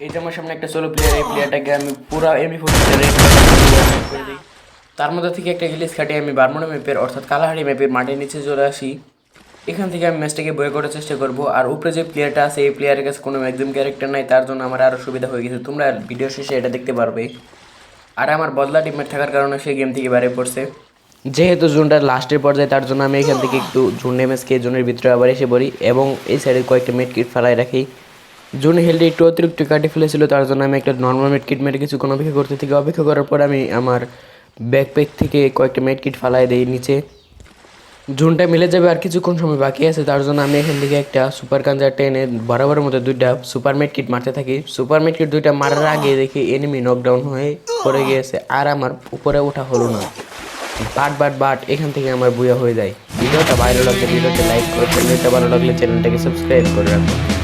এই যে আমার সামনে একটা সোলো প্লেয়ার, এই প্লেয়ারটাকে আমি পুরা এমবি 40 করে দিই। তার মধ্যে থেকে একটা ইলিশ কাটিয়ে আমি বারমুডা ম্যাপের অর্থাৎ কালাহারি ম্যাপের মাটির নিচে চলে আসি। এখান থেকে আমি ম্যাচটাকে বয়ে করার চেষ্টা করবো। আর উপরে যে প্লেয়ারটা আছে এই প্লেয়ারের কাছে কোনো ম্যাক্সিমাম ক্যারেক্টার নাই, তার জন্য আমার আরও সুবিধা হয়ে গেছে। তোমরা ভিডিও শেষে এটা দেখতে পারবে। আর আমার বদলা টিমমেট থাকার কারণে সে গেম থেকে বাইরে পড়ছে। যেহেতু জোনটা লাস্টের পর্যায়ে, তার জন্য আমি এখান থেকে একটু জোন ড্যামেজ খেয়ে জোনের ভিতরে আবার এসে পড়ি এবং এই সাইডে কয়েকটা মেড কিট ফেলায় রাখি। জোন হেলদি একটু অতিরিক্ত কাটে ফেলেছিল, তার জন্য আমি একটা নর্মাল মেড কিট মেরে কিছুক্ষণ অপেক্ষা করতে থেকে অপেক্ষা করার পর আমি আমার ব্যাকপ্যাক থেকে কয়েকটা মেড কিট ফালাই দিই নিচে। জোনটা মিলে যাবে আর কিছুক্ষণ সময় বাকি আছে, তার জন্য আমি এখান থেকে একটা সুপার কাঞ্জার টেনে বরাবরের মতো দুইটা সুপার মেড কিট মারতে থাকি। সুপার মেড কিট দুইটা মারার আগে দেখি এনিমি নকডাউন হয়ে পড়ে গিয়েছে আর আমার উপরে ওঠা হলো না। বাট এখান থেকে আমার বুয়া হয়ে যায়। ভিডিওটা ভালো লাগলে ভিডিওতে লাইক করে, চ্যানেলটা ভালো লাগলে চ্যানেলটাকে সাবস্ক্রাইব করে রাখুন।